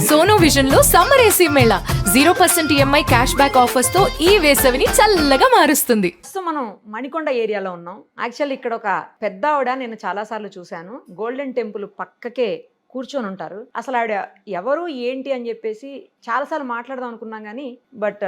Sono vision లో summer AC Mela 0% EMI cash back offers తో ఈ వేసవిని చల్లగా మారుస్తుంది. సో మనం మణికొండ ఏరియాలో ఉన్నాం. యాక్చువల్లీ ఇక్కడ ఒక పెద్ద ఆవిడ నేను చాలాసార్లు చూశాను. గోల్డెన్ టెంపుల్ పక్కకే కూర్చొని ఉంటారు. అసలు ఆవిడ ఎవరు ఏంటి అని చెప్పేసి చాలాసార్లు మాట్లాడదాం అనుకున్నాం కానీ బట్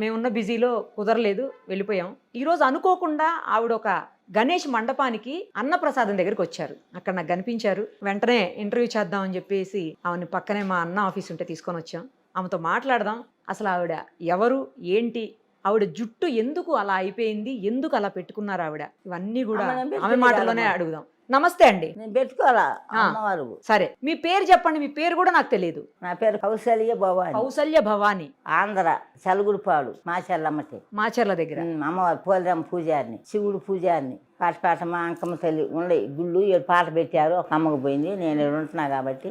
మేమున్న బిజీలో కుదరలేదు, వెళ్ళిపోయాం. ఈరోజు అనుకోకుండా ఆవిడ ఒక గణేష్ మండపానికి అన్నప్రసాదం దగ్గరికి వచ్చారు. అక్కడ నాకు కనిపించారు. వెంటనే ఇంటర్వ్యూ చేద్దాం అని చెప్పేసి ఆవిడని పక్కనే మా అన్న ఆఫీస్ ఉంటే తీసుకొని వచ్చాం. ఆమెతో మాట్లాడదాం. అసలు ఆవిడ ఎవరు ఏంటి, ఆవిడ జుట్టు ఎందుకు అలా అయిపోయింది, ఎందుకు అలా పెట్టుకున్నారు ఆవిడ, ఇవన్నీ కూడా ఆమె మాటలోనే అడుగుదాం. నమస్తే అండి. నేను పెట్టుకోవాలా అమ్మవారు. సరే, మీ పేరు చెప్పండి. మీ పేరు కూడా నాకు తెలియదు. నా పేరు కౌసల్య భవాని. కౌసల్య భవాని. ఆంధ్ర చలుగుడిపాడు మాచెల్లమ్మటి. మాచర్ల దగ్గర. అమ్మవారు పోలేరమ్మ పూజారిని, శివుడు పూజారిని. పాట మా అంకమ్మ తల్లి ఉండే గుళ్ళు 7 పాట పెట్టారు. ఒక అమ్మకు పోయింది. నేను ఇక్కడ ఉంటున్నా కాబట్టి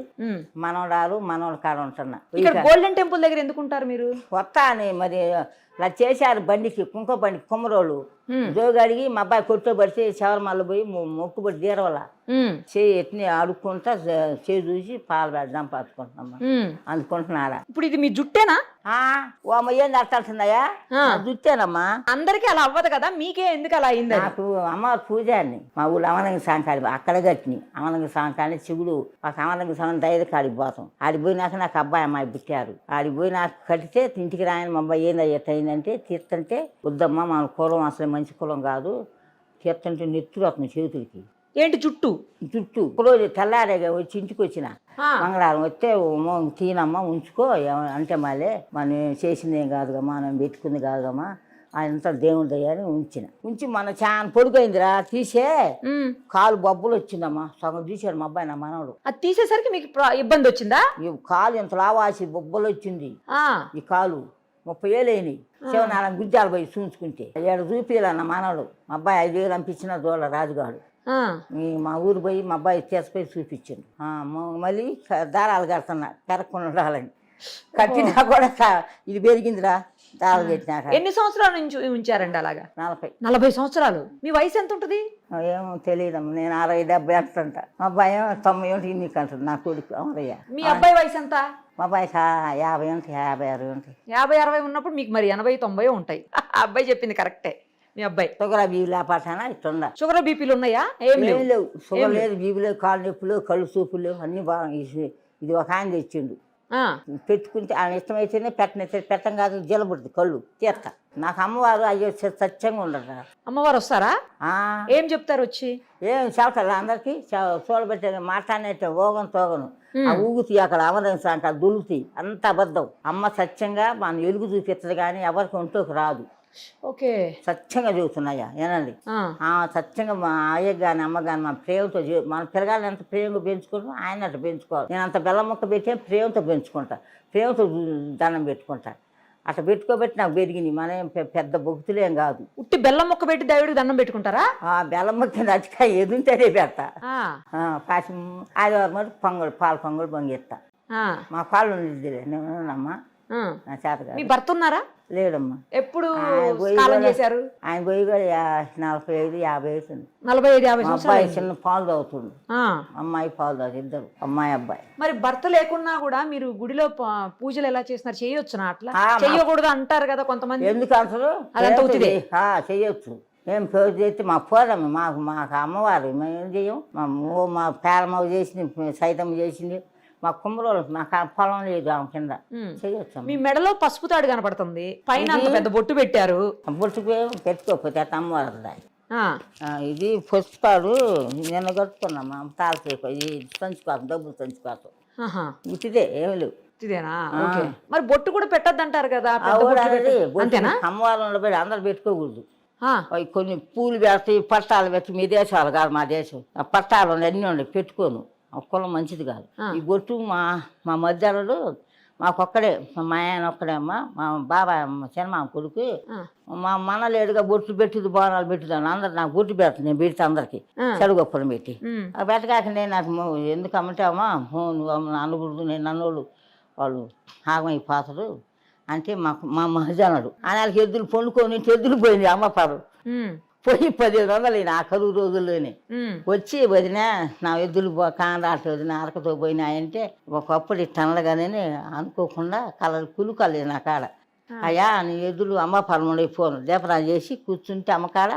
మనవరాలు మనవల కాడ ఉంటున్నా. ఇక్కడ గోల్డెన్ టెంపుల్ దగ్గర ఎందుకు ఉంటారు మీరు? కొత్త అని మరి ఇలా చేశారు బండికి, కుంక బండికి కుమ్మరోళ్ళు జోగడిగి మా అబ్బాయి కొట్టుబడితే శబరిమల పోయి మొక్కుబడి తీరవల చేయి ఎట్ని ఆడుకుంటా చేయి చూసి పాలు పెడదాం పట్టుకుంటున్నామ్మా. అందుకుంటున్నారా? ఇప్పుడు ఇది మీ జుట్టేనా? ఓ అమ్మ ఏంది అట్టాడుతున్నాయా? జుట్టేనమ్మా. అందరికి అలా అవ్వదు కదా, మీకే ఎందుకు అలా అయింది? నాకు అమ్మవారి పూజారిని మా ఊళ్ళో అమరంగ సాంకాడి అక్కడ కట్టిని. అమరంగ సాంకాడి శివుడు ఒక అమరంగ సాంగం దైద కాడికి పోతాం. ఆడిపోయినాక నాకు అబ్బాయి అమ్మాయి పుట్టారు. ఆడిపోయి నాకు కడితే ఇంటికి రాయని మా అబ్బాయి ఏంది ఎట్టయిందంటే తీర్థంటే వద్దమ్మా మన కులం అసలు మంచి కులం కాదు, తీర్థంటే నెత్తురు అవుతుంది చేతులకి. ఏంటి జుట్టు? జుట్టు రోజు తెల్లారేగా వచ్చి ఇంటికి వచ్చిన మంగళవారం వస్తే తీనమ్మా ఉంచుకో అంటే మళ్ళీ మనం చేసింది ఏం కాదుగమ్మా, మనం పెట్టుకుంది కాదుగమ్మా, అదంతా దేవుడి దయ్యాన్ని ఉంచి మన చాలా పొడుగైందిరా తీసే కాలు బొబ్బలు వచ్చిందమ్మా. సగం తీసాడు మా అబ్బాయి నా మనవడు. అది తీసేసరికి మీకు ఇబ్బంది వచ్చిందా? ఈ కాలు ఇంత లావాసి బొబ్బలు వచ్చింది. ఈ కాలు 30 ఏళ్ళు అయినాయి. శివనారాయణ గుజ్జాలు పోయి చూసుకుంటే 7 చూపియాలన్న మనవడు. మా అబ్బాయి 5,000 పంపించిన దోళ్ళ రాజుగాడు. మా ఊరు పోయి మా అబ్బాయి తీసుపోయి చూపించాను. మళ్ళీ దారాలు కడుతున్నా కరక్కుండా ఉండాలని. కట్టినా కూడా ఇది పెరిగిందిరా దారాలు పెట్టినాక. ఎన్ని సంవత్సరాల నుంచి ఉంచారండి అలాగా? 40 సంవత్సరాలు. మీ వయసు ఎంత ఉంటుంది? ఏమో తెలియదమ్మా. నేను 60-70 అంటుంట. మా అబ్బాయి 90 ఉంటాయి నీకు అంటుంది నా కొడుకు అమరయ్య. మీ అబ్బాయి వయసు ఎంత? మా అబ్బాయికి 50 ఉంటాయి, 50-60 ఉంటాయి. 50-60 ఉన్నప్పుడు మీకు మరి 80-90 ఉంటాయి. అబ్బాయి చెప్పింది కరెక్టే. మీ అబ్బాయి షుగర్ బీపీ లేపాటానా ఇట్లా షుగర్ బీపీలు ఉన్నాయా? ఏం లేవు. షుగర్ లేదు, బీపీ లేవు, కాళ్ళు నొప్పులు, కళ్ళు చూపులు లేవు, అన్ని బాగా. ఇది ఒక ఆయన తెచ్చిండు. పెట్టుకుంటే ఆయన ఇష్టమైతేనే పెట్టం కాదు, జలబుడుతుంది కళ్ళు తీర్త. నాకు అమ్మవారు అయ్యో సత్యంగా ఉండరు. అమ్మవారు వస్తారా? ఏం చెప్తారు వచ్చి? ఏం చెబుతారు అందరికి చూడబెట్టే మాట్లాడినట్టే ఓగం తోగను ఊగుతాయి. అక్కడ అమరంగా అంట దులుతాయి. అంత అబద్ధం. అమ్మ సత్యంగా మన ఎలుగు చూపిస్తుంది కానీ ఎవరికి ఒంట్లోకి రాదు. ఓకే, సత్యంగా చెబుతున్నాయా ఏనండి. సత్యంగా మా అయ్య కానీ అమ్మ కానీ మన ప్రేమతో మన పిల్లగాళ్ళని ఎంత ప్రేమగా పెంచుకుంటాం ఆయన అట్లా పెంచుకోవాలి. నేను అంత బెల్లం ముక్క పెట్టి ప్రేమతో పెంచుకుంటా, ప్రేమతో దండం పెట్టుకుంటా. అట్లా పెట్టుకోబెట్టి నాకు పెరిగింది. మనం పెద్ద భక్తులేం కాదు. ఉట్టి బెల్లం ముక్క పెట్టి దేవుడికి దండం పెట్టుకుంటారా? బెల్లం ముక్క నచ్చికాయ ఎదుంటేనే పెడతా. పాసి ఆదివారం మరి పొంగల్ పాలు పొంగల్ పొంగిస్తా. మా పాలు ఉండేదిలే నేనమ్మా. నా చేత మీ భర్త ఉన్నారా? లేడమ్మా. ఎప్పుడు కాలం చేశారు? ఆయన పోయి కూడా 45-50 అవుతుంది. 45-50 అబ్బాయి చిన్న పాలు తాగుతుంది, అమ్మాయి పాలు తాగుతుంది. ఇద్దరు అమ్మాయి అబ్బాయి. మరి భర్త లేకున్నా కూడా మీరు గుడిలో పూజలు ఎలా చేస్తున్నారు? చేయొచ్చునా? అట్లా చెయ్యకూడదు అంటారు కదా కొంతమంది. ఎందుకు అంటారు? చెయ్యొచ్చు. ఏం పూజ చేస్తే మా పోదమ్మ మాకు అమ్మవారు. మేము ఏం చెయ్యం. మా పేరమ్మ చేసింది, సైతమ్మ చేసింది. మా కుమ్మరోళ్ళు నాకు పొలం లేదు ఆమె కింద చేయొచ్చు. మీ మెడలో పసుపు తాడు కనపడుతుంది, పైన అంత పెద్ద బొట్టు పెట్టారు. బొట్టు పెట్టుకోకపోతే అమ్మవారు. ఇది పసుపాడు నిన్న కట్టుకున్నామా తాళసేపు. ఇది తంచుకోసం డబ్బులు తంచుకోసం ఇదే ఏమి లేవు. ఇదేనా? మరి బొట్టు కూడా పెట్టద్దు అంటారు కదా. అమ్మవారు పెట్టి అందరు పెట్టుకోకూడదు. కొన్ని పూలు పెడతాయి, పట్టాలు పెట్టి. మీ దేశాలు కాదు మా దేశం. ఆ పట్టాలు అన్నీ ఉండే పెట్టుకోను. కులం మంచిది కాదు. ఈ బొట్టు మా మధ్యలో మాకొక్కడే, మా ఆయన ఒక్కడే అమ్మ. మా బాబాయ్ చిన్నమామ కొడుకు మా మనలేడుగా బొట్లు పెట్టుది, బోనాలు పెట్టుదాను. అందరు నాకు బొట్టు పెడతాను, నేను పెడితే అందరికి చెడుగొప్పలు పెట్టి. పెట్టగాక నేను నాకు ఎందుకు అమ్మంటే అమ్మా నువ్వు అనకూడదు, నేను అన్నోళ్ళు వాళ్ళు ఆగమైపోతారు అంటే మా మహజనుడు. ఆయనకి ఎద్దులు పండుకొని ఎద్దులు పోయింది అమ్మ పాడు. పోయి 1500 ఆ కరువు రోజుల్లోనే ఉమ్. వచ్చి వదిన నా ఎద్దులు కానరాట వదిన అరకతో పోయినాయంటే ఒకప్పుడు టన్నులుగానే అనుకోకుండా కులుకలేదు నా కాడ. అయ్యా నీ ఎద్దులు అమ్మ పరమలో పోను దీపరాజు చేసి కూర్చుంటే అమ్మకాడ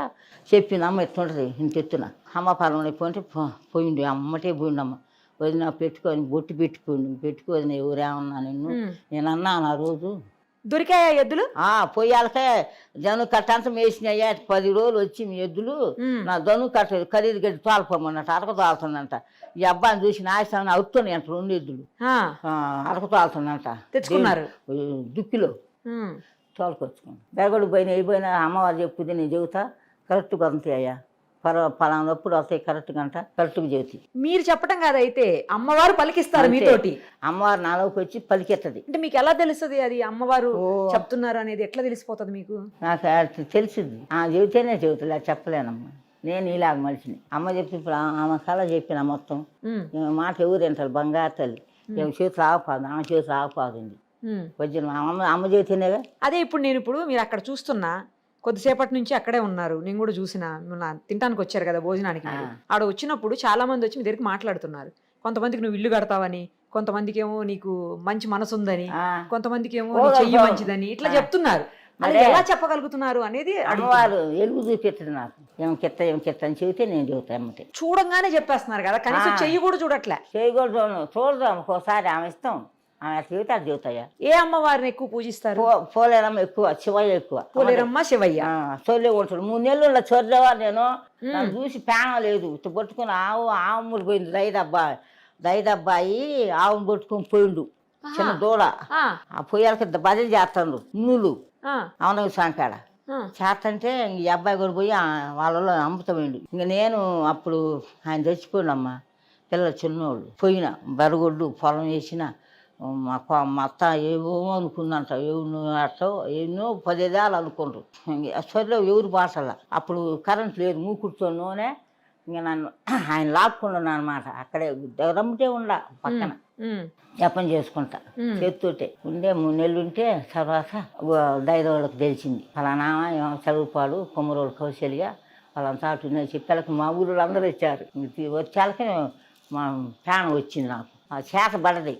చెప్పింది అమ్మ ఎట్లుంటుంది ఇంత ఎత్తున అమ్మ పరమలో పోయింటే పోయిండు అమ్మటే పోయిండమ్మ వదిన పెట్టుకొని బొట్టు పెట్టుకోని ఎవరేమన్నా నిన్ను నేను అన్నాను ఆ రోజు. దొరికాయా ఎద్దులు? పొయ్యాలకే జను కట్టంతా మేసినాయ్యా 10 రోజులు వచ్చి మీ ఎద్దులు నా జను కట్ట ఖరీదు గడ్డి తోలపోమన్నట్టు అరక తోలుతుందంట. ఈ అబ్బాయిని చూసి నాశనం అవుతున్నాయి అంట 2 ఎద్దులు అరక తోలుతుందంట. తెచ్చుకున్నారు దుక్కిలో తోలుకొచ్చుకోండి బెరగడు పోయినా అమ్మవారు చెప్పుది నేను చెబుతా కరెక్ట్గా అంతే అయ్యా పలానప్పుడు వస్తాయి కరెక్ట్గా అంట కరెక్ట్గా చెబుతాయి. మీరు చెప్పడం కాదైతే అమ్మవారు పలికిస్తారు మీతోటి. అమ్మవారు నాలోకి వచ్చి పలికెత్తది. అంటే మీకు ఎలా తెలుస్తుంది అది అమ్మవారు చెప్తున్నారు అనేది? ఎట్లా తెలిసిపోతుంది మీకు? నాకు తెలిసింది చెబితేనే చెబుతులే చెప్పలేనమ్మా. నేను ఇలాగ మనిషిని అమ్మ చెప్పి ఇప్పుడు ఆమె కళ చెప్పిన మొత్తం మాట ఎవరు వింటారు బంగారు తల్లి చేతులు ఆగపాదు ఆమె చేతులు ఆగపాదండి వచ్చిన అమ్మ చేతినేగా. అదే ఇప్పుడు మీరు అక్కడ చూస్తున్నా కొద్దిసేపటి నుంచి అక్కడే ఉన్నారు, నేను కూడా చూసిన తినడానికి వచ్చారు కదా భోజనానికి. ఆడ వచ్చినప్పుడు చాలా మంది వచ్చి మీ దగ్గరికి మాట్లాడుతున్నారు. కొంతమందికి నువ్వు ఇల్లు కడతావని, కొంతమందికి ఏమో నీకు మంచి మనసు ఉందని, కొంతమందికి ఏమో నీ చెయ్యి మంచిదని ఇట్లా చెప్తున్నారు. అది ఎలా చెప్పగలుగుతున్నారు అనేది అమ్మవారు ఎలుగు చూపెట్టదు నాకు. ఏం కెత్త అని చెబితే నేను చెబుతా అమ్మటే. చూడంగానే చెప్పేస్తున్నారు కదా, కనీసం చెయ్యి కూడా చూడట్లే. చెయ్యి కూడా చూడదాం ఒక్కోసారి ఆమె ఇస్తాం ఆమె చెబితే అది చెబుతాయా. ఏ అమ్మవారిని ఎక్కువ పూజిస్తారు? పోలేరమ్మ ఎక్కువ, శివయ్య ఎక్కువ. పోలేరమ్మ శివయ్య చొల్లే ఉంటాడు. 3 నెలలు చొర్రవా నేను నన్ను చూసి పేనం లేదు పట్టుకుని ఆవుములు పోయింది. దైదబ్బాయి ఆవును పట్టుకుని పోయిండు చిన్న దూడ. ఆ పొయ్యాలకి భజన చేస్తాడు నూలు అవున సాంకాడ చేస్తంటే ఈ అబ్బాయి కూడా పోయి వాళ్ళలో అమ్ముతామండి. ఇంక నేను అప్పుడు ఆయన చచ్చిపోయినమ్మా పిల్లలు చిన్నోళ్ళు పోయిన బరగొడ్డు పొలం వేసిన మా అత్త ఏవో అనుకుందంట అట్టో ఎన్నో 15 ఏళ్ళు అనుకుండ్రు. సరిలో ఎవరు భాషలా అప్పుడు కరెంట్ లేదు మూకుడుతోనే ఇంక నన్ను ఆయన లాక్కున్నాను అనమాట. అక్కడే దగ్గరమ్మితే ఉండ పక్కన జపం చేసుకుంటా చేతితోటే ఉండే 3 నెలలు ఉంటే తర్వాత దైదోళ్ళకి తెలిసింది ఫలానా చదువుపాడు కొమ్మరోళ్ళు కౌశల్య వాళ్ళంతా అటు చెప్పాలకి మా ఊళ్ళో అందరూ వచ్చారు. వచ్చాలకి మా ప్రాణం వచ్చింది నాకు. ఆ చేత పడది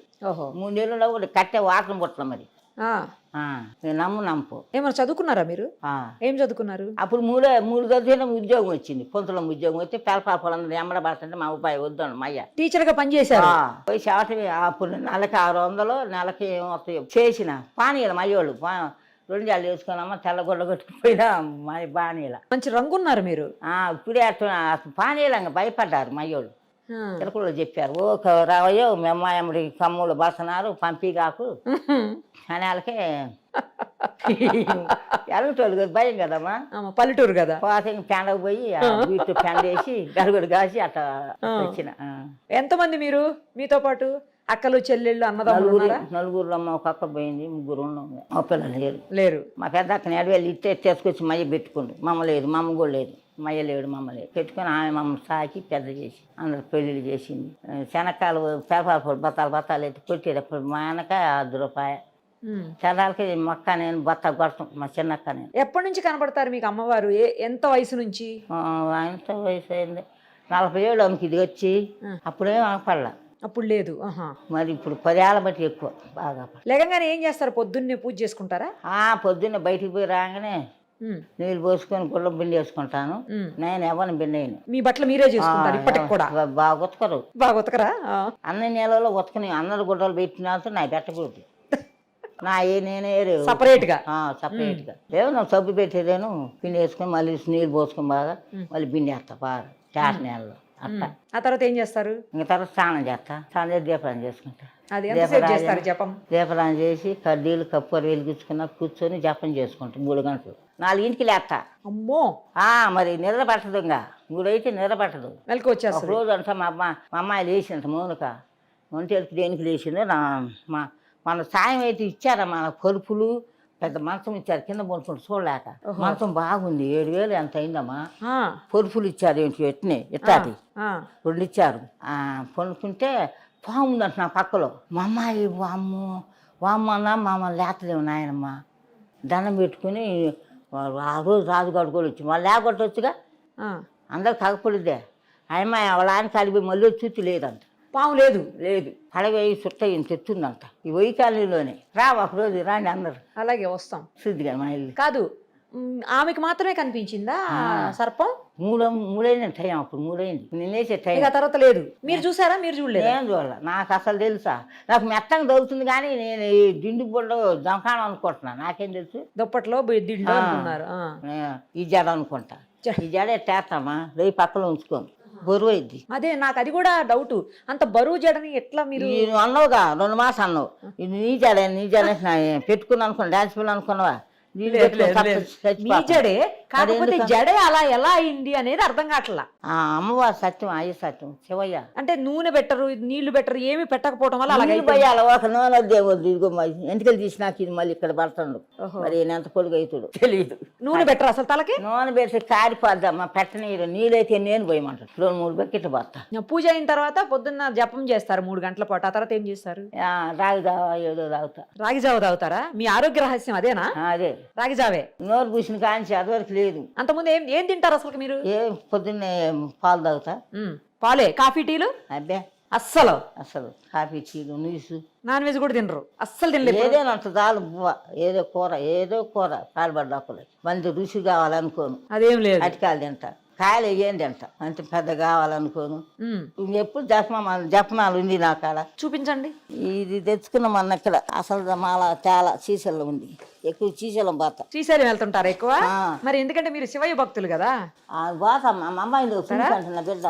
3 నెలల్లో కూడా కట్టే వాటం పుట్టల మరి నమ్ము ఏమన్నా చదువుకున్నారా మీరు? ఏం చదువుకున్నారు? అప్పుడు 3 చదివిన ఉద్యోగం వచ్చింది. పొంతులం ఉద్యోగం వస్తే పేలపాలందరూ ఎమ్మడబడుతుంటే మా అబ్బాయి వద్దాను మయ్య టీచర్ గా పనిచేశారు. పోయి చేవటమే అప్పుడు నెలకి 600 నెలకి ఏమవుతాయో చేసిన పానీయాలు మయ్యోళ్ళు 2 జాలు వేసుకున్నామా తెల్లగొడ్డ కొట్టుకుపోయినా మా బానీల మంచి రంగున్నారు మీరు. ఇప్పుడే పానీయాలంగా భయపడ్డారు మయ్యోళ్ళు. తిరుకుల్లో చెప్పారు రావయ్యో మీ అమ్మాయి కమ్ములు బసనారు పంపిగాకు అని వాళ్ళకే ఎలగటోళ్ళు కదా భయం కదమ్మా పల్లెటూరు కదా. పోతే పెండకు పోయి వీటితో పెండ వేసి గడుగుడు కాసి అట్లా వచ్చిన. ఎంతమంది మీరు మీతో పాటు? అక్కలు చెల్లెళ్ళు అన్నదమ్ములు? నలుగురు అమ్మ ఒక అక్క పోయింది, 3 ఉన్నాం. మా పిల్లలు లేరు. మా పెద్ద అక్కని ఎడవేళ్ళు తీసుకొచ్చి మయ్య పెట్టుకుండు. మమ్మ లేదు, మమ్మ కూడా లేదు, మయ్య లేడు, మమ్మ లేదు. పెట్టుకుని ఆమె మమ్మల్ని సాకి పెద్ద చేసి అందరు పెళ్ళిళ్ళు చేసింది. శనక్కాయలు పేపర్ బత్తాలు ఎత్తి కొట్టేటప్పుడు మా వెనక 10 రూపాయ తెల్లాలకి మొక్క నేను బత్త కొడతాం మా చిన్నక్క. నేను ఎప్పటి నుంచి కనపడతారు మీకు అమ్మవారు? ఎంత వయసు నుంచి? ఎంత వయసు అయింది 40 ఏళ్ళు అమ్మకి ఇది వచ్చి అప్పుడేం అనపడలా. అప్పుడు లేదు. మరి ఇప్పుడు 10 ఏళ్ళ బట్టి ఎక్కువ బాగా. లేకంగానే ఏం చేస్తారు? పొద్దున్నే పూజ చేసుకుంటారా? పొద్దున్నే బయటికి పోయి రాగానే నీళ్ళు పోసుకొని గుళ్ళం బిండి వేసుకుంటాను. నేను ఎవరిని బిండి అయిన మీ బట్టలు మీరే చేసుకుంటారు ఇప్పటికి కూడా? బాగా ఉతకరు. బాగా ఉతకరా? అన్ని నెలలో ఉతకని అందరు గుడ్డలు పెట్టిన నా పెట్టకూడదు. నా నేనే సపరేట్ గా ఏమన్నా సబ్బు పెట్టేదేను పిండి వేసుకొని మళ్ళీ నీళ్ళు పోసుకొని బాగా మళ్ళీ బిండి వేస్తా బాగా చాట నెలలో. ఆ తర్వాత ఏం చేస్తారు? ఇంకా తర్వాత స్నానం చేస్తా. స్నానం చేసి దీపదానం చేసుకుంటా. దీపదానం చేసి కడ్డీలు కప్పూర వెలిగించుకున్నా కూర్చొని జపం చేసుకుంటా 3 గంటలు. 4ంటికి లేస్తా. అమ్మో మరి నిద్ర పట్టదు. ఇంకా 3 అయితే నిద్ర పట్టదు. ఒక రోజు అంతా మా అమ్మాయి లేచిందంట మౌనిక ఒంటేళ్ళకి దేనికి లేచిందో మన సాయం అయితే ఇచ్చారా మన పరుపులు పెద్ద మంచం ఇచ్చారు కింద పడుకుంటూ చూడలేక. మంచం బాగుంది 7,000 ఎంత అయిందమ్మా. పరుపులు ఇచ్చారు ఏంటి ఎట్నే ఇట్టాది 2 ఇచ్చారు. పడుకుంటే పాము ఉందంట నా పక్కలో. మా అమ్మాయి వామ్మన్నా మమ్మల్ని లేతలేము నాయనమ్మ దండం పెట్టుకుని ఆ రోజు రాజుగాడు కూడా వచ్చి మళ్ళీ లేకొట్టొచ్చుగా ఆ. అందరు కాకపోలేదే ఆయమ్మ వాళ్ళ ఆయన కలిపి మళ్ళీ చూసి లేదంట. పాము లేదు. లేదు పడవ చుట్ట ఈయన తెచ్చుందంట ఈ వై కాలనీలోనే. రా ఒకరోజు రాండి అందరు అలాగే వస్తాం. శుద్ధిగా మా ఇల్లు కాదు ఆమెకి మాత్రమే కనిపించిందా సర్పం? మూడైంది టైం, అప్పుడు మూడైంది నేనేసే టైం. ఇక తర్వాత లేదు. మీరు చూసారా? మీరు చూడలేదు? ఏం చూడాల, నాకు అసలు తెలుసా? నాకు మెత్తంగా దొరుకుతుంది కానీ నేను ఈ దిండు బొడ్డ జంకాణం అనుకుంటున్నా. నాకేం తెలుసు? దుప్పట్లో దిండు అనుకున్నారు. ఈ జడ అనుకుంటా. ఈ జడ ఎట్టేస్తామా రేపు పక్కన ఉంచుకోను, బరువు అయింది. అదే నాకు అది కూడా డౌట్. అంత బరువు జడని ఎట్లా మీరు అన్నావుగా 2 మాసాలు అన్నావు. ఇది నీ జడ పెట్టుకుని అనుకున్నా, డాన్స్ పిల్లలు అనుకున్నావా? మీ జడే, కాకపోతే జడే అలా ఎలా అయింది అనేది అర్థం కావట్లా. అమ్మవారు సత్యం, అయ్య సత్యం, శివయ్య. అంటే నూనె పెట్టరు, నీళ్లు పెట్టరు, ఏమి పెట్టకపోవడం వల్ల అలాగే పోయాలి. ఒక నూనె దేవుడు ఇదిగో ఎంటికలు తీసినాక ఇది మళ్ళీ ఇక్కడ పడుతుండు. మరి ఈయన ఎంత పొడుగు అవుతాడు తెలియదు. నూనె పెట్టరు అసలు తలకి? నూనె పెడితే కారిపోద్దమ్మా, పెట్టనీరు. నీళ్ళైతే నేను పోయమంటాడు. 2-3 బకెట్లు పడతా. పూజ అయిన తర్వాత పొద్దున్న జపం చేస్తారు 3 గంటల పాటు. ఆ తర్వాత ఏం చేస్తారు? రాగి జావా ఏదో తాగుతా. రాగి జావ తాగుతారా? మీ ఆరోగ్య రహస్యం అదేనా? అదే రాగి జావే. నోరు పూసిన కాంచి అదివరకు లేదు. అంతకుముందు ఏం తింటారు అసలు మీరు? పొద్దున్నే పాలు తాగుతా. పాలే? కాఫీ టీలు? అబ్బే అస్సలు అసలు కాఫీ టీలు నీసు. నాన్ వెజ్ కూడా తినరు? అస్సలు తినలేదు? ఏదైనా అంత చాలు బువ్వ, ఏదో కూర పాల్పడ్డాకులే. మంది రుచి కావాలనుకోను, అదేం లేదు. అటికాయలు తింటా, కాయలు వేయండి అంట. అంత పెద్ద కావాలనుకోను. ఎప్పుడు జపమాలు ఉంది నా కాడ. చూపించండి. ఇది తెచ్చుకున్నాం అన్న ఇక్కడ. అసలు మాల చాలా సీసల్లో ఉంది, ఎక్కువ శ్రీశైలం పోతా. శ్రీశైలం వెళ్తుంటారు ఎక్కువ? మరి ఎందుకంటే మీరు శివయ్య భక్తులు కదా. పోతామ్మా. మా అమ్మాయి అంటున్న బిడ్డ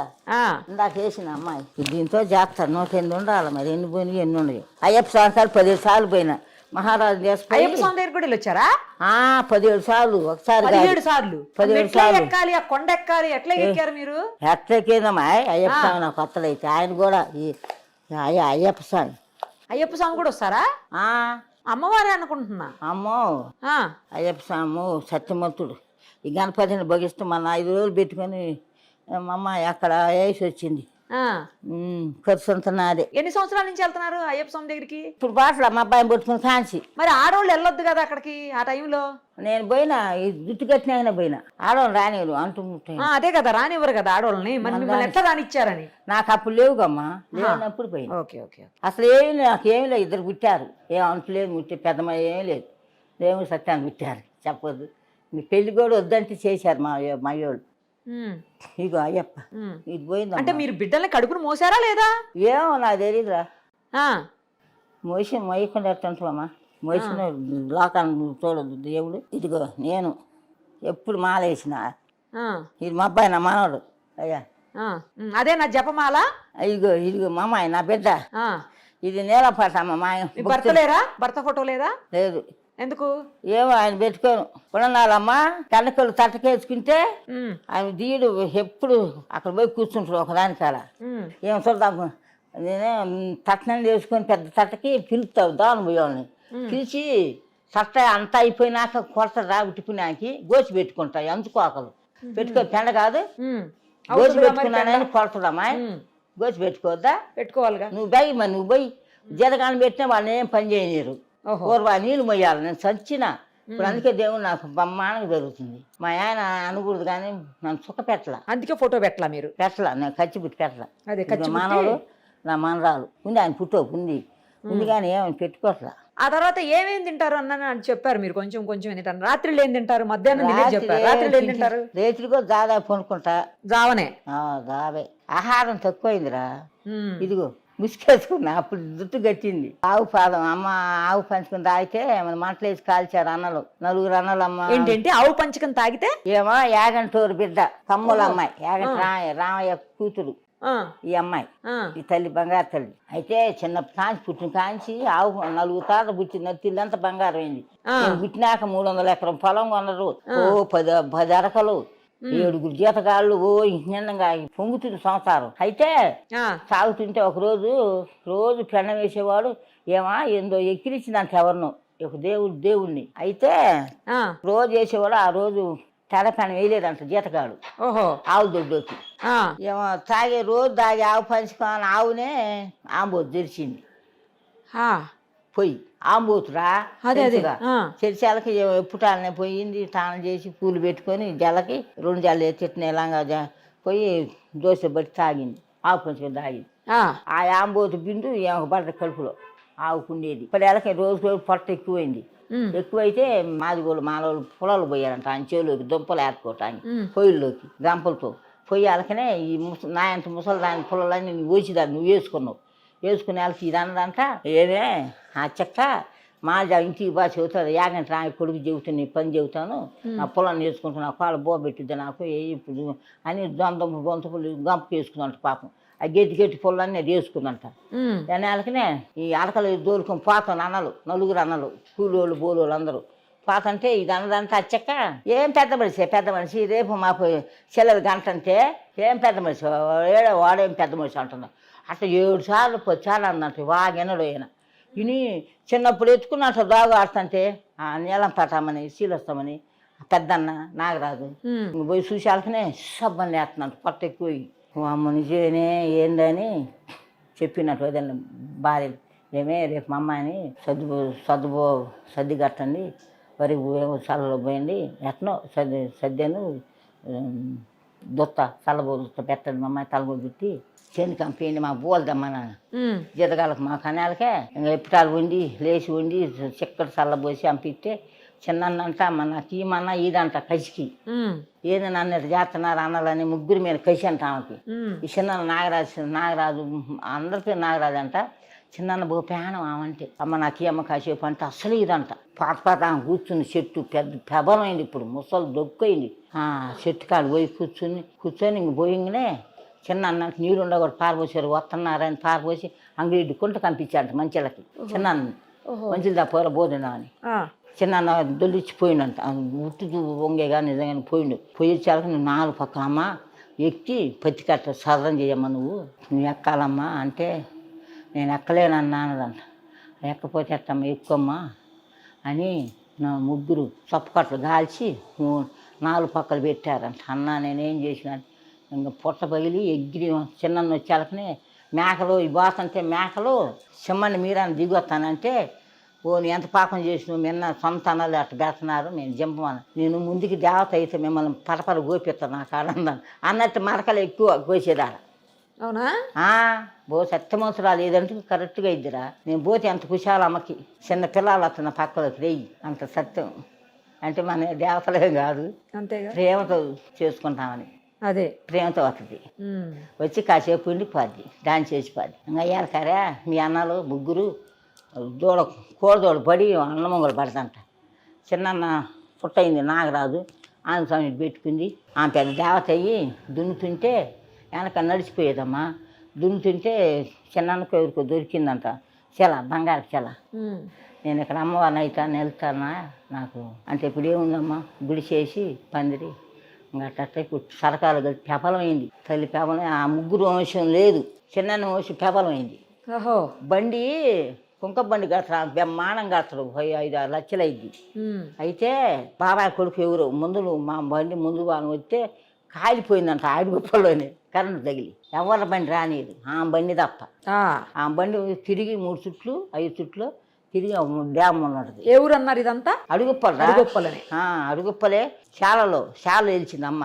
ఇందాక వేసిన అమ్మాయి. దీంతో చేస్తారు. 108 ఉండాలి. మరి ఎన్ని పోయినాయి ఎన్ని ఉన్నాయి. అయ్యప్ప సంవత్సరాలు 17 సార్లు పోయినా. మహారాజు అయ్యప్ప స్వామి దగ్గర కూడా వచ్చారా? 17 సార్లు. ఒకసారి 17 సార్లు. 17 సార్లు ఎక్కాలి, ఆ కొండ ఎక్కాలి. ఎట్లా ఎక్కారు మీరు? ఎట్లా ఎక్కిందమ్మా అయ్యప్ప స్వామి. నాకు కొత్తలు అయితే ఆయన కూడా ఈ అయ్యప్ప స్వామి. అయ్యప్ప స్వామి కూడా వస్తారా? అమ్మవారే అనుకుంటున్నా. అమ్మో అయ్యప్ప స్వామి సత్యమూర్తుడు. ఈ గణపతిని భగిస్తూ మన 5 రోజులు పెట్టుకొని మా అమ్మ అక్కడ వేసి వచ్చింది. ఖర్చు అంతా నాదే. ఎన్ని సంవత్సరాల నుంచి వెళ్తున్నారు అయ్యప్ప స్వామి దగ్గరికి? ఇప్పుడు బాటలు మా అబ్బాయిని పట్టుకుని కాంచి. మరి ఆడవాళ్ళు వెళ్ళొద్దు కదా అక్కడికి ఆ టైంలో? నేను పోయినా ఈ జుట్టు కట్టిన పోయినా. ఆడవాళ్ళు రానివ్వరు అంటూ. అదే కదా, రానివ్వరు కదా ఆడవాళ్ళని. మరి మిమ్మల్ని ఎట్లా రానిచ్చారని? నాకు అప్పుడు లేవుగమ్మా, లేనప్పుడు పోయినా. Okay okay. అసలు నాకు ఏమి లేదు. 2 పుట్టారు. ఏం అంటలేదు, ముట్టే పెద్దమ్మ ఏమీ లేదు. దేవుడు సత్యాన్ని పుట్టారు. చెప్పొద్దు. మీ పెళ్లి కూడా వద్దంటే చేశారు మా వాళ్ళు. ఇగో అయ్యప్ప ఇది పోయింది. అంటే మీరు బిడ్డల్ని కడుపును మోసారా లేదా? ఏమో నాకు తెలియదురా. మోయకుండా ఎట్టుంటావమ్మా. మోసిన లోకాన్ని చూడదు దేవుడు. ఇదిగో నేను ఎప్పుడు మాలేసిన. ఇది మా అబ్బాయి, నా మనవడు. అయ్యా అదే నా జపమాల. ఇదిగో మా అమ్మాయి, నా బిడ్డ. ఇది నేలపాటమ్మ. మా భర్త లేరా? భర్త ఫోటో లేదా? లేదు. ఎందుకు? ఏమో ఆయన పెట్టుకోను. కొన్నాళ్ళమ్మా కనకలు తట్టకేసుకుంటే ఆయన దీడు ఎప్పుడు అక్కడ పోయి కూర్చుంటాడు ఒకదాని కాడ. ఏం చూద్దాం. నేనే తట్టనం చేసుకొని పెద్ద తట్టకి పిలుస్తావు దాని పోయేవాళ్ళని. పిలిచి తట్ట అంతా అయిపోయినాక కొరత రాబట్టుకున్నాకి గోచి పెట్టుకుంటాయి. అందుకోకలు పెట్టుకో. పెండ కాదు, గోచి పెట్టుకున్నానని కొరతదమ్మా. గోచి పెట్టుకోవద్దా? పెట్టుకోవాలిగా. నువ్వు పోయి మరి నువ్వు పోయి జీతకాలం పెట్టినా వాళ్ళని ఏం పని చేయలేరు. పూర్వ నీళ్ళు మొయ్యాలి. నేను చచ్చిన. ఇప్పుడు అందుకే దేవుడు నాకు బ్రహ్మాండంగా జరుగుతుంది. మా ఆయన అనకూడదు కానీ నన్ను సుఖ పెట్టలా. అందుకే ఫోటో పెట్టలా మీరు? పెట్టలా. నేను కచ్చిపుట్టి పెట్టలా. మానవుడు నా మనరాలు ఉంది. ఆయన పుట్టోపు ఉంది కానీ ఏమైనా పెట్టుకోవట్లా. ఆ తర్వాత ఏమేమి తింటారు అన్న చెప్పారు మీరు? కొంచెం తింటారు. రాత్రిలో ఏం తింటారు? మధ్యాహ్నం చెప్పారు. రాత్రిలో ఏం తింటారు? రేత్రికో దాదా కొనుక్కుంటా. జావనే? జావే. ఆహారం తక్కువైందిరా. ఇదిగో ముసుకేసుకున్నా. అప్పుడు జుట్టు గట్టింది. ఆవు పాదం అమ్మ ఆవు పంచుకుని తాగితే మంటలు వేసి కాల్చారు అన్నలు. 4 అన్నలు. అమ్మ ఏంటంటే ఆవు పంచుకుని తాగితే? ఏమో యాగంటూరు బిడ్డ కమ్ముల అమ్మాయి. యాగంట రామయ్య కూతురు ఈ అమ్మాయి. ఈ తల్లి బంగారు తల్లి. అయితే చిన్న పుట్టిన కాంచి ఆవు 4 తాళ్ళు పుట్టిన నత్తిల్లంతా బంగారం అయింది. పుట్టినాక 300 ఎకరం పొలం కొనరు. 10 అరకలు, 7 జీతగాళ్ళు. నిండంగా పొంగుతుంది సంసారం. అయితే సాగుతుంటే ఒక రోజు పెండం వేసేవాడు. ఏందో ఎక్కిరించిందంట ఎవరినో ఒక దేవుడిని. అయితే రోజు వేసేవాడు. ఆ రోజు తెడ పెనం వేయలేదంట జీతగాడు. ఆవు దొడ్డొచ్చి ఏమో తాగే రోజు తాగి ఆవు పంచుకోని ఆవునే ఆంబోతు తెరిచింది. పొయ్యి ఆంబోతురా అదే ఆ. చర్చాలకి ఎప్పుటాలనే పోయింది తానం చేసి పూలు పెట్టుకొని జలకి 2 జల్లు ఎత్తిన ఇలాగా పోయి దోశ బట్టి తాగింది ఆవు పంచుకొని తాగింది. ఆ. ఆ ఆంబోతు బిందు ఏమో పడ్డ కడుపులో ఆవుకుండేది. ఇప్పుడు ఎలాకి రోజు పొట్ట ఎక్కువైంది. ఎక్కువైతే మాదిగోళ్ళు మానవులు పొలాలు పోయారంట ఆయన చేలోకి దుంపలు ఏరుకోవటానికి పొయ్యిల్లోకి గంపలతో పొయ్యి అలకనే ఈ నాయంత ముసలి దాని పొలాలన్నీ నువ్వు వేసిదాన్ని నువ్వు వేసుకునే వాళ్ళకి ఇది అన్నదంట. ఏమే ఆ చెక్క మా ఇంటికి బాగా చెబుతాడు యాగంటే నా కొడుకు చెబుతాను నీ పని చెబుతాను నా పొలాన్ని వేసుకుంటున్నా కాళ్ళు బోబెట్టిద్ది నాకు ఇప్పుడు అని దొంతపులు గంప వేసుకుందంట పాపం. ఆ గెట్టి పొలాన్ని అది వేసుకుందంట. దాని వాళ్ళకనే ఈ అలకలు దోలుకొని పోతాను అన్నలు 4 అన్నలు కూలోళ్ళు బోలోళ్ళు అందరూ పాతంటే ఇది అన్నదంటే అచ్చక్క ఏం పెద్ద మనిషి రేపు మా చెల్లెలు గంట అంటే ఏం పెద్ద మనిషి వాడేం పెద్ద మనిషి అంటున్నా. అట్లా 7 సార్లు 10 సార్లు అన్నట్టు వాగెనడు ఆయన విని చిన్నప్పుడు ఎత్తుకున్నట్టు దాగు ఆడుతుంటే నీలం పట్టామని శీలొస్తామని పెద్దన్న నాగరాజు పోయి చూసి వాళ్ళకనే సబ్బని లేస్తున్నాడు పొట్ట ఎక్కువ అమ్మ నిజమేనే ఏందని చెప్పినట్టు ఏదైనా భార్య ఏమే రేపు మా అమ్మాయిని సర్ది కట్టండి వరి చల్లలో పోయండి ఎట్నో సద్యాను చల్లబోదుత పెట్టండి మా అమ్మాయి తలబో పెట్టి చేను కంపేయండి మాకు బోల్దమ్మా జీతగాళ్ళకి మా కనాలకే ఇంకా ఎప్పుటాలు వండి లేచి వండి చిక్కటి చల్లబోసి పంపిస్తే చిన్నంట నాకు ఈమన్నా ఇదంట కసికి ఏది నన్ను చేస్తున్నారు అన్నాలని 3 మీద కసి అంట ఆమెకి. ఈ చిన్న నాగరాజు అందరికీ నాగరాజు అంట. చిన్న బోపేనం ఆమంటే అమ్మ నాకు ఈ అమ్మ కాసేపు అంటే అసలు ఇదంట పాత ఆమె కూర్చుని చెట్టు పెద్ద పెబలమైంది ఇప్పుడు ముసలు దొక్కైంది. చెట్టు కాడు పోయి కూర్చొని ఇంక పోయింగనే చిన్న అన్నకి నీళ్ళు ఉండకూడదు పారపోసారు వస్తున్నారని పారపోసి అంగిడి కుంట కంపించారంట మంచిలకి చిన్న మంచిది దా పోర బోధన అని చిన్న దొల్లిచ్చిపోయిండంట ఉట్టు వంగేగా నిజంగానే పోయిండు. పోయేచ్చాక నువ్వు 4 పక్కల అమ్మ ఎక్కి పత్తి కట్ట సదరం చేయమ్మా నువ్వు ఎక్కాలమ్మా అంటే నేను ఎక్కలేనన్నా అన్నదంట. ఎక్కపోతే ఎట్టమ్మా ఎక్కువమ్మా అని నా 3 చప్పకట్లు కాల్చి 4 పక్కలు పెట్టారంట. అన్న నేనేం చేసిన ఇంకా పొట్ట పగిలి ఎగిరి చిన్న వచ్చేళ్ళకనే మేకలు ఈ బాసంటే మేకలు సిమ్మని మీరాన్ని దిగొస్తానంటే నీ ఎంత పాపం చేసినావు మిన్న సొంత అన్నలు అట్లా పెడుతున్నారు నేను జింపమని నేను ముందుకి దేవత అయితే మిమ్మల్ని పరపర గోపిస్తాను నాకు ఆనందం అన్నట్టు మరకలు ఎక్కువ కోసేదాడ. అవునా సత్యమవసరాలు ఏదంటే కరెక్ట్గా ఇద్దిరా నేను పోతే అంత కుశాలు అమ్మకి చిన్న పిల్లలు వస్తున్న పక్కలోకి రెయ్యి అంత సత్యం అంటే మన దేవతలే కాదు అంతేగా ప్రేమతో చేసుకుంటామని అదే ప్రేమతో వస్తుంది. వచ్చి కాసేపు ఉండి పోద్ది డాన్స్ చేసి పోద్ది. ఇంకా అయ్యారు కరే మీ అన్నలు 3 కోడదోడు పడి అన్నమంగలు పడతంట. చిన్న పుట్టయింది నాగరాజు ఆమె స్వామి పెట్టుకుంది. ఆమె పెద్ద దేవత అయ్యి దున్నుతుంటే వెనక నడిచిపోయేదమ్మా. దున్నుతుంటే చిన్నకు ఎవరికో దొరికిందంట చెల బంగారు చెల. నేను ఇక్కడ అమ్మవారిని అవుతాను వెళ్తానా నాకు అంటే ఇప్పుడు ఏముందమ్మా గుడి చేసి పందిరి ఇంకా అట్ట ఇప్పుడు సరకాలు కలిసి పెపలమైంది. తల్లి పెపలం ఆ 3 వంశం లేదు చిన్న వంశం పెపలమైంది. బండి కుంక బండి కడతాడు బ్రహ్మాండం కడతాడు 5-6 లక్షలు అయింది. అయితే బాబాయ్ కొడుకు ఎవరు మా బండి ముందు వాళ్ళని వస్తే కాలిపోయిందంట ఆడిగొప్పలోనే కరెంటు తగిలి ఎవరి బండి రానిది ఆ బండి తప్ప. ఆ బండి తిరిగి 3 చుట్లు 5 చుట్లు తిరిగి డ్యామ్ ఉన్నది. ఏ ఊరు అన్నారు ఇదంతా? అడుగుప్పలే శాలలో వెలిచింది అమ్మ.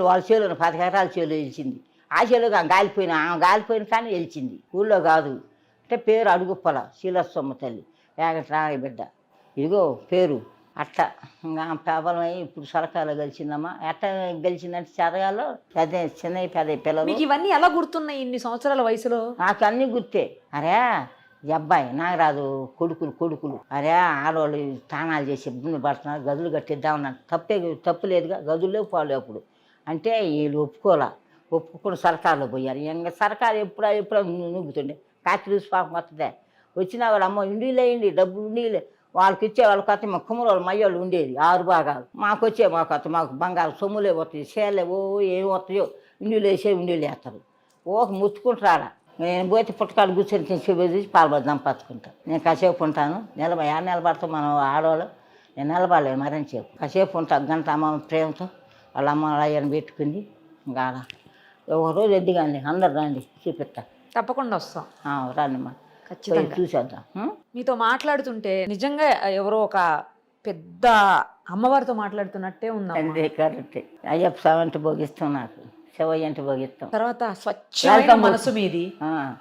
వాళ్ళ చేలు 10 ఎకరాల చేలు వెలిచింది. ఆ చేలు ఆమె గాలిపోయిన కానీ వెలిచింది ఊళ్ళో కాదు. అంటే పేరు అడుగుప్పల శీలస్వమ్మ తల్లి ఏగట్రాయ బిడ్డ ఇదిగో పేరు అట్ట ఇంకా పేపలమై ఇప్పుడు సరకాలో గెలిచిందమ్మా. ఎట్ట గెలిచిందంటే చదగాలో పెద్ద చిన్న పెద్ద పిల్లలు. ఇవన్నీ ఎలా గుర్తున్నాయి ఇన్ని సంవత్సరాల వయసులో? నాకు అన్నీ గుర్తే. అరే ఈ అబ్బాయి నాగరాజు కొడుకులు అరే ఆడవాళ్ళు స్నానాలు చేసి ఇబ్బంది పడుతున్నారు గదులు కట్టిద్దామన్నారు. తప్పు లేదుగా గదుల్లో పోలే అప్పుడు అంటే వీళ్ళు ఒప్పుకొని సర్కారులో పోయారు. ఇంకా సర్కారు ఎప్పుడో నూగుతుండే కాకి పాపం వస్తుందే వచ్చినా వాళ్ళు అమ్మ ఇండిలేయండి డబ్బులు ఉండీలే వాళ్ళకి ఇచ్చే వాళ్ళ కొత్త మా కుమ్మరోళ్ళు మయ్యోళ్ళు ఉండేది 6 భాగాలు మాకు కొత్త మాకు బంగారు సొమ్ములే వస్తాయి చేలే ఏమి వస్తాయో ఇండిలు వేస్తారు ముచ్చుకుంటారా. నేను పోతే పుట్టకాడు కూర్చొని చూసి పాల్పడి దంపచ్చుకుంటాను. నేను కాసేపు ఉంటాను నిలబడతాం మనం ఆడవాళ్ళు. నేను నిలబడలేదు మరని చెప్పు కాసేపు ఉంటాను గంట అమ్మ ప్రేమతో వాళ్ళ అమ్మ అయ్యని పెట్టుకుంది. ఇంకా ఒక రోజు ఎద్దిగాండి అందరు రండి చూపిస్తా తప్పకుండా వస్తాం రండి మా ఖచ్చితంగా చూసేద్దాం. మీతో మాట్లాడుతుంటే నిజంగా ఎవరో ఒక పెద్ద అమ్మవారితో మాట్లాడుతున్నట్టే ఉందా. అంతే కరెక్ట్. అయ్యప్ప స్వామి అంటే భోగిస్తాం, నాకు శివయ్య అంటే భోగిస్తాం. తర్వాత స్వచ్ఛమైన మనసు మీది,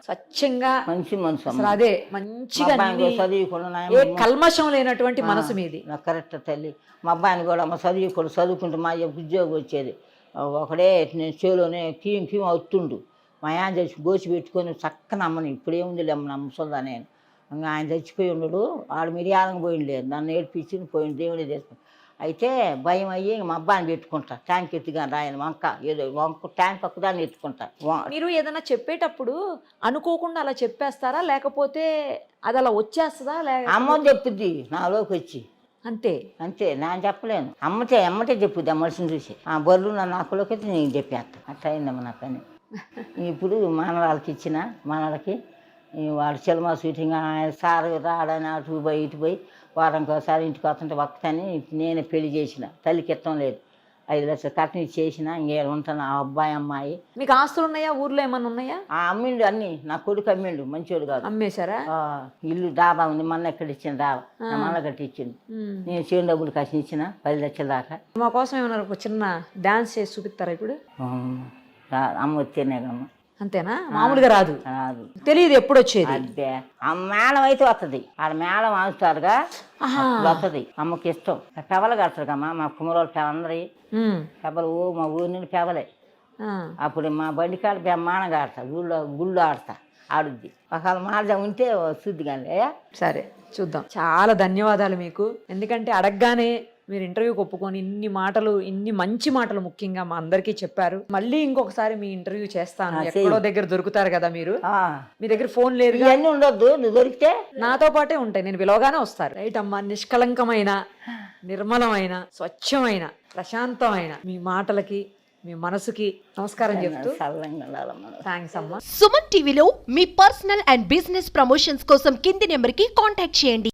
స్వచ్ఛంగా మంచి మనసు. అసలు అదే మంచిగా చదువుకున్నా ఏ కల్మషం లేనటువంటి మనసు మీది. నాకు కరెక్ట్ తల్లి. మా అబ్బాయిని కూడా అమ్మ చదువుకుంటూ మా అయ్య ఉద్యోగం వచ్చేది ఒకడే, నేను చేలోనే కీం కీం అవుతుండు. మా ఆయన చచ్చి గోచి పెట్టుకొని చక్కన అమ్మని ఇప్పుడేముంది అమ్మ నమ్మసందా నేను. ఇంకా ఆయన చచ్చిపోయి ఉన్నాడు, ఆడు మిరియాలకు పోయింది లేదు, నన్ను ఏడ్పించి పోయింది, దేవుడే చేసుకుని. అయితే భయం అయ్యి మా అబ్బాయిని పెట్టుకుంటా, ట్యాంక్ ఎత్తుగా రాయను వంక ఏదో వంక ట్యాంక్ ఒక్కదాన్ని ఎత్తుకుంటా. మీరు ఏదైనా చెప్పేటప్పుడు అనుకోకుండా అలా చెప్పేస్తారా, లేకపోతే అది అలా వచ్చేస్తుందా? అమ్మ చెప్పుద్ది నాలోకి వచ్చి, అంతే అంతే, నేను చెప్పలేను. అమ్మటే చెప్పుద్ది ఆ మనిషిని చూసి. ఆ బర్రెలు నా నాకులోకి అయితే నేను చెప్పేస్తా. అట్లా అయిందమ్మ నా పని. ఇప్పుడు మనవాళ్ళకి ఇచ్చిన మనవాళ్ళకి వాడు సినిమా షూటింగ్ సార్ రాడని అటు పోయి ఇటు పోయి వారానికి ఒకసారి ఇంటికి వస్తుంటే వక్కని నేనే పెళ్లి చేసిన. తల్లికి ఇష్టం లేదు, 5 లక్షలు కట్నం చేసిన. ఇంకేం ఉంటాను ఆ అబ్బాయి అమ్మాయి. మీకు ఆస్తులు ఉన్నాయా, ఊర్లో ఏమన్నా ఉన్నాయా? అమ్మిండు అన్ని, నా కొడుకు అమ్మిండు, మంచోడు కాదు. అమ్మేశారా? ఇల్లు డాబా ఉంది, మొన్న ఎక్కడ ఇచ్చిన డాబా మన కట్టి ఇచ్చింది. నేను చేను డబ్బులు కసి ఇచ్చిన 10 లక్షల దాకా. మా కోసం ఏమన్నా ఒక చిన్న డాన్స్ చేసి చూపిస్తారా ఇప్పుడు? అమ్మ వచ్చేనేగమ్మ. అంతేనా? మామూలుగా రాదు, రాదు, తెలియదు ఎప్పుడు వచ్చేది. అదే ఆ మేళం అయితే వస్తుంది, ఆడ మేళం ఆడుతారుగా వస్తుంది. అమ్మకి ఇష్టం. పెవలు కడతారుగమ్మా మా కుమ్మరోళ్ళు అందరి పెవలు. మా ఊరి నుండి పెవలే. అప్పుడు మా బండి కాడ బ్రహ్మాండంగా ఆడతా, గుళ్ళు ఆడతా, ఆడుద్ది. ఒకవేళ మార్గం ఉంటే చూద్ది కానీ. సరే చూద్దాం. చాలా ధన్యవాదాలు మీకు, ఎందుకంటే అడగగానే మీరు ఇంటర్వ్యూకి ఒప్పుకొని ఇన్ని మంచి మాటలు ముఖ్యంగా మా అందరికీ చెప్పారు. మళ్ళీ ఇంకొకసారి మీ ఇంటర్వ్యూ చేస్తాను, ఎక్కడో దగ్గర దొరుకుతారు కదా మీరు. మీ దగ్గర ఫోన్ లేదు, ఇవన్నీ ఉండొద్దు, నువ్వు దొరికితే నాతో పాటే ఉంటాయి, నేను పిలవగానే వస్తారు. రైట్ అమ్మా, నిష్కలంకమైన, నిర్మలమైన, స్వచ్ఛమైన, ప్రశాంతమైన మీ మాటలకి, మీ మనసుకి నమస్కారం చెప్తూ థ్యాంక్స్ అమ్మా. సుమన్ టీవీలో మీ పర్సనల్ అండ్ బిజినెస్ ప్రమోషన్స్ కోసం కింది నెంబర్కి కాంటాక్ట్ చేయండి.